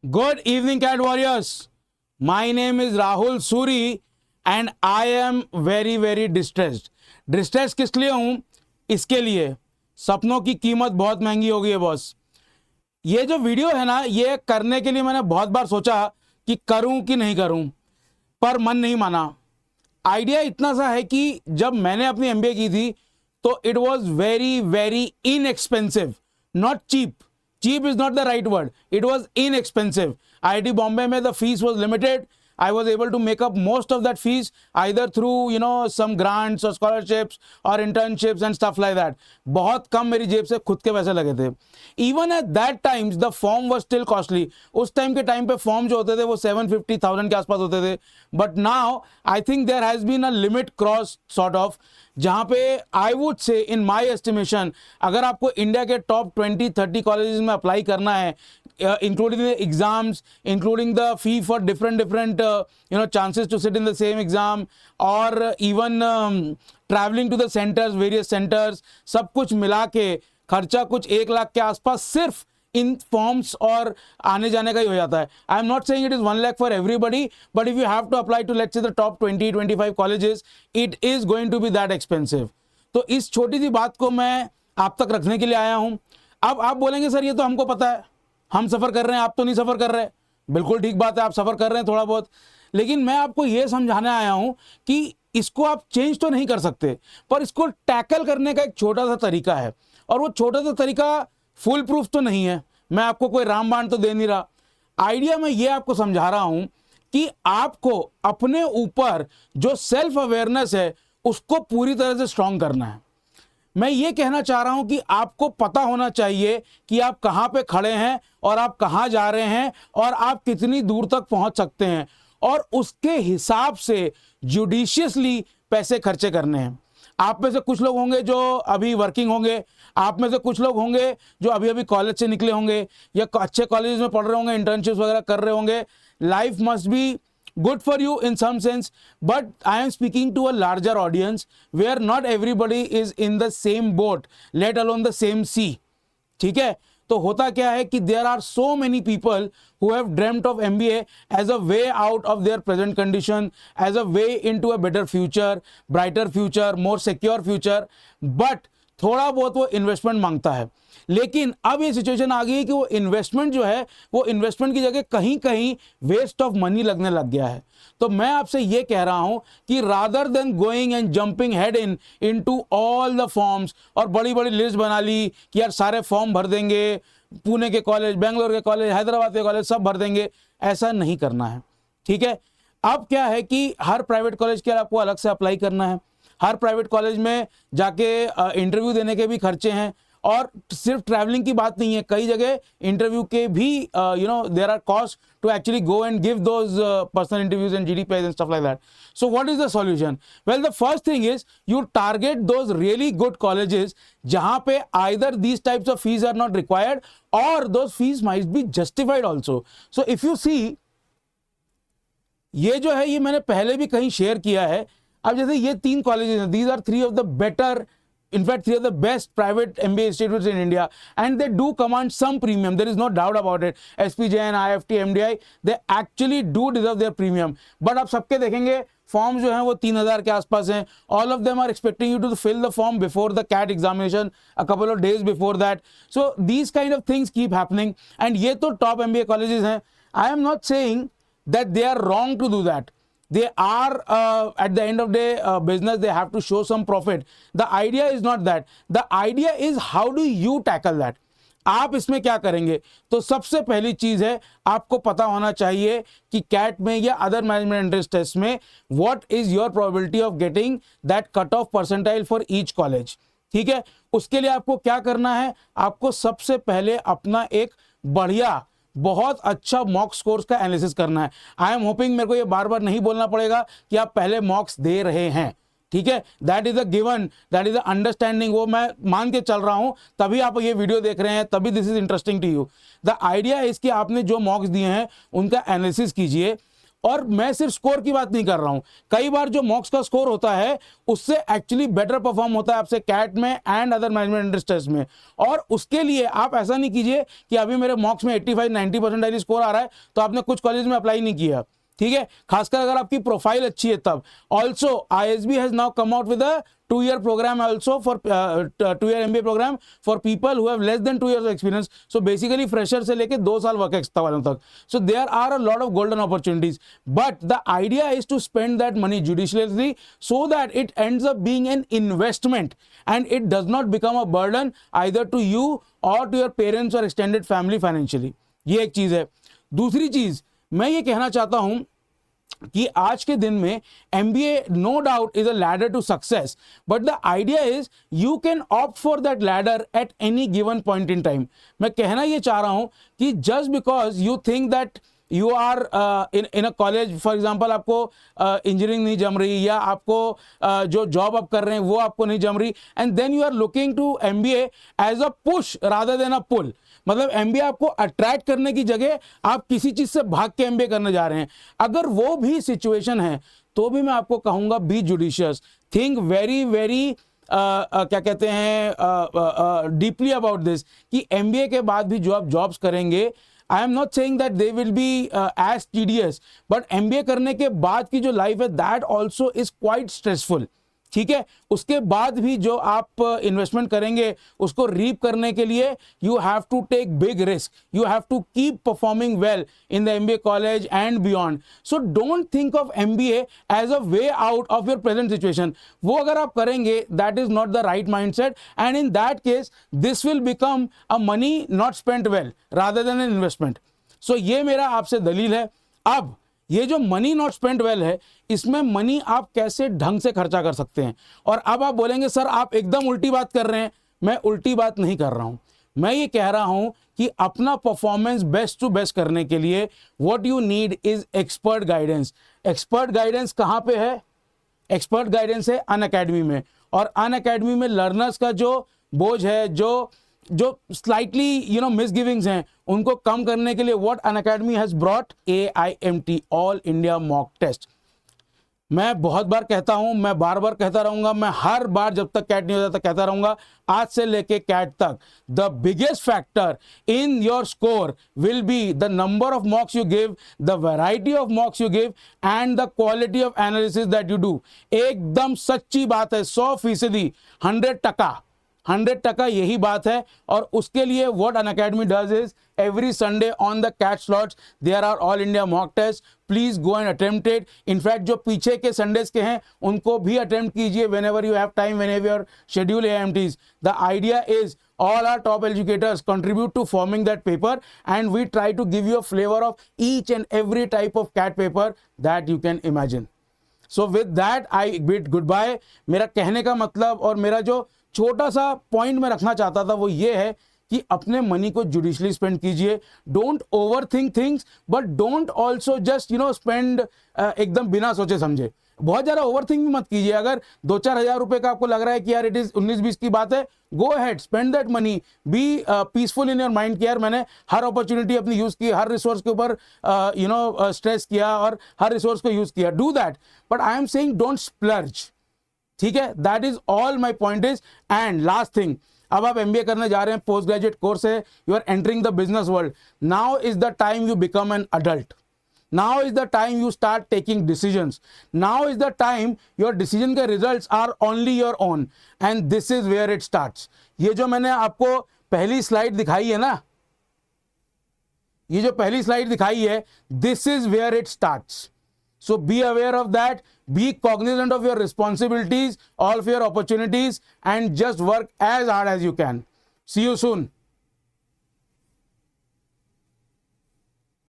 Good evening, Cat Warriors. My name is Rahul Suri and I am very distressed. Distressed किस लिए हूं? इसके लिए सपनों की कीमत बहुत महंगी हो गई है बॉस। ये जो वीडियो है ना, ये करने के लिए मैंने बहुत बार सोचा कि करूं कि नहीं करूं, पर मन नहीं माना। आइडिया इतना सा है कि जब मैंने अपनी एमबीए की थी तो it was very inexpensive, not cheap. Cheap is not the right word, it was inexpensive. IIT Bombay में the fees was limited. I was able to make up most of that fees either through some grants or scholarships or internships and stuff like that. बहुत कम मेरी जेब से खुद के पैसे लगे थे. Even at that times the form was still costly. उस टाइम के टाइम पे फॉर्म जो होते थे वो 750,000 के आसपास होते थे. But now I think there has been a limit crossed sort of, जहाँ पे I would say in my estimation अगर आपको इंडिया के टॉप 20-30 कॉलेजेस में अप्लाई करना है, including the exams, including the fee for different chances to sit in the same exam, or even traveling to the centers, various centers, सब कुछ मिला के खर्चा कुछ 1 लाख के आसपास सिर्फ इन फॉर्म्स और आने जाने का ही हो जाता है. I am not saying it is 1 lakh for everybody, but if you have to apply to let's say the top 20-25 colleges, it is going to be that expensive. तो इस छोटी सी बात को मैं आप तक रखने के लिए आया हूं. अब आप बोलेंगे सर ये तो हमको पता है, हम सफ़र कर रहे हैं, आप तो नहीं सफ़र कर रहे. बिल्कुल ठीक बात है, आप सफ़र कर रहे हैं थोड़ा बहुत, लेकिन मैं आपको ये समझाने आया हूं कि इसको आप चेंज तो नहीं कर सकते, पर इसको टैकल करने का एक छोटा सा तरीका है. और वो छोटा सा तरीका फुल प्रूफ तो नहीं है, मैं आपको कोई रामबाण तो दे नहीं रहा. आइडिया मैं ये आपको समझा रहा हूं कि आपको अपने ऊपर जो सेल्फ अवेयरनेस है उसको पूरी तरह से स्ट्रांग करना है. मैं ये कहना चाह रहा हूं कि आपको पता होना चाहिए कि आप कहां पे खड़े हैं और आप कहां जा रहे हैं और आप कितनी दूर तक पहुंच सकते हैं, और उसके हिसाब से जुडिशियसली पैसे खर्चे करने हैं. आप में से कुछ लोग होंगे जो अभी वर्किंग होंगे, आप में से कुछ लोग होंगे जो अभी अभी कॉलेज से निकले होंगे या अच्छे कॉलेज में पढ़ रहे होंगे, इंटर्नशिप्स वगैरह कर रहे होंगे. Life must be good for you in some sense, but I am speaking to a larger audience where not everybody is in the same boat, let alone the same sea. ठीक है, तो होता क्या है कि there are so many people who have dreamt of MBA as a way out of their present condition, as a way into a better future, brighter future, more secure future, but थोड़ा बहुत वो investment मांगता है. लेकिन अब ये situation आ गई है कि वो इन्वेस्टमेंट जो है वो इन्वेस्टमेंट की जगह कहीं कहीं वेस्ट ऑफ मनी लगने लग गया है. तो मैं आपसे ये कह रहा हूं कि rather than going and jumping head into all the forms और बड़ी बड़ी लिस्ट बना ली कि यार सारे फॉर्म भर देंगे, पुणे के कॉलेज, बेंगलोर के कॉलेज, हैदराबाद के कॉलेज सब भर देंगे, ऐसा नहीं करना है. ठीक है, अब क्या है कि हर प्राइवेट कॉलेज के लिए आपको अलग से अप्लाई करना है. हर प्राइवेट कॉलेज में जाके इंटरव्यू देने के भी खर्चे हैं, और सिर्फ ट्रैवलिंग की बात नहीं है, कई जगह इंटरव्यू के भी there are cost to actually go and give those personal interviews and GD pages and stuff like that. So what is the solution? Well, the first thing is you target those really good colleges जहां पे either these types of fees are not required और those fees might be justified also. So if you see, ये जो है ये मैंने पहले भी कहीं शेयर किया है. अब जैसे ये 3 कॉलेजेस हैं, these are 3 of the better, in fact 3 of the best private MBA institutes in India, and they do command some premium, there is no doubt about it. SPJN, IFT, MDI, they actually do deserve their premium. But आप सबके देखेंगे form जो हैं वो 3,000 के आसपास हैं. All of them are expecting you to fill the form before the CAT examination, a couple of days before that. So these kind of things keep happening, and ये तो top MBA colleges हैं. I am not saying that they are wrong to do that. They are at the end of the day business, they have to show some profit. The idea is not that. The idea is how do you tackle that. आप इसमें क्या करेंगे? तो सबसे पहली चीज है आपको पता होना चाहिए कि कैट में या अदर मैनेजमेंट एंट्रेंस टेस्ट में what is your probability of getting that cut off percentile for each college. ठीक है, उसके लिए आपको क्या करना है? आपको सबसे पहले अपना एक बढ़िया बहुत अच्छा मॉक स्कोर्स का एनालिसिस करना है. आई एम होपिंग मेरे को ये बार बार नहीं बोलना पड़ेगा कि आप पहले मॉक्स दे रहे हैं. ठीक है, that is a given, that is a understanding, वो मैं मान के चल रहा हूं, तभी आप ये वीडियो देख रहे हैं, तभी this is interesting to you. The idea is कि आपने जो मॉक्स दिए हैं उनका एनालिसिस कीजिए और मैं सिर्फ स्कोर की बात नहीं कर रहा हूं, कई बार जो मॉक्स का स्कोर होता है उससे एक्चुअली बेटर परफॉर्म होता है आपसे कैट में एंड अदर मैनेजमेंट इंटरेस्ट में। और उसके लिए आप ऐसा नहीं कीजिए कि अभी मेरे मॉक्स में 85-90% स्कोर आ रहा है तो आपने कुछ कॉलेज में अप्लाई नहीं किया, ठीक है, खासकर अगर आपकी प्रोफाइल अच्छी है तब। Also ISB has now come out with a 2-year program also for 2-year MBA program for people who have less than 2 years of experience. So basically fresher से लेके 2 साल work experience वालों तक. So there are a lot of golden opportunities. But the idea is to spend that money judiciously so that it ends up being an investment and it does not become a burden either to you or to your parents or extended family financially. ये एक चीज है। दूसरी चीज मैं ये कहना चाहता हूं कि आज के दिन में MBA no doubt is a ladder to success, but the idea is you can opt for that ladder at any given point in time. मैं कहना ये चाह रहा हूं कि just because you think that you are in a college, for example आपको engineering नहीं जम रही या आपको जो जॉब आप कर रहे हैं वो आपको नहीं जम रही, and then you are looking to MBA as a push rather than a pull. मतलब MBA आपको अट्रैक्ट करने की जगह आप किसी चीज से भाग के MBA करने जा रहे हैं। अगर वो भी सिचुएशन है तो भी मैं आपको कहूंगा be judicious, think very very क्या कहते हैं डीपली अबाउट दिस कि MBA के बाद भी जो आप जॉब्स करेंगे, I am not saying that they will be as tedious, but MBA करने के बाद की जो लाइफ है that also is quite stressful, ठीक है। उसके बाद भी जो आप इन्वेस्टमेंट करेंगे उसको रीप करने के लिए you have to take big risk, you have to keep performing well in the MBA college and beyond. So don't think of MBA as a way out of your present situation. वो अगर आप करेंगे that is not the right mindset, and in that case this will become a money not spent well rather than an investment. So ये मेरा आपसे दलील है। अब ये जो मनी नॉट स्पेंड वेल है, इसमें मनी आप कैसे ढंग से खर्चा कर सकते हैं। और अब आप बोलेंगे सर आप एकदम उल्टी बात कर रहे हैं। मैं उल्टी बात नहीं कर रहा हूं, मैं ये कह रहा हूं कि अपना परफॉर्मेंस बेस्ट टू बेस्ट करने के लिए what you need is expert guidance. Expert guidance कहां पे है? एक्सपर्ट गाइडेंस है अनअकैडमी में, और अनअकैडमी में लर्नर्स का जो बोझ है, जो स्लाइटली मिसगिविंग्स हैं, उनको कम करने के लिए what Unacademy has brought AIMT all India mock test. मैं बहुत बार कहता हूं, मैं बार बार कहता रहूंगा, मैं हर बार जब तक कैट नहीं हो जाता कहता रहूंगा, आज से लेके कैट तक the biggest factor in your score will be the number of मॉक्स you give, the variety of मॉक्स you give and the quality of analysis that you do. एकदम सच्ची बात है, 100%, 100% यही बात है। और उसके लिए what Unacademy does is every Sunday on the CAT slots there are all India mock test, please go and attempt it. In fact जो पीछे के संडेज के हैं उनको भी अटेम्प्ट कीजिए when ever you have time, when ever your schedule AIMTs। The idea is all our top educators contribute to forming that paper, and we try to give you a flavor of each and every type of CAT paper that you can imagine. So with that I bid goodbye। मेरा कहने का मतलब और मेरा जो छोटा सा point मैं रखना चाहता था वो ये है कि अपने मनी को जुडिशली स्पेंड कीजिए। Don't over think things, but don't also just spend एकदम बिना सोचे समझे। बहुत ज़्यादा ओवर थिंक भी मत कीजिए। अगर 2-4 हज़ार रुपए का आपको लग रहा है कि यार इट इज 19-20 की बात है, go ahead, spend that money, be peaceful in your mind कि यार मैंने हर अपॉर्चुनिटी अपनी यूज की, हर रिसोर्स के ऊपर स्ट्रेस किया और हर रिसोर्स को यूज किया। Do that, but I am saying don't splurge, ठीक है। That is all my point is. And last thing, अब आप MBA करने जा रहे हैं, पोस्ट ग्रेजुएट कोर्स है, you are entering the business world. Now is the time you become an adult, now is the time you start taking decisions, now is the time your decision के results are only your own, and this is where it starts। ये जो मैंने आपको पहली slide दिखाई है ना, ये जो पहली स्लाइड दिखाई है, this is where it starts। So be aware of that, be cognizant of your responsibilities, all of your opportunities, and just work as hard as you can। See you soon।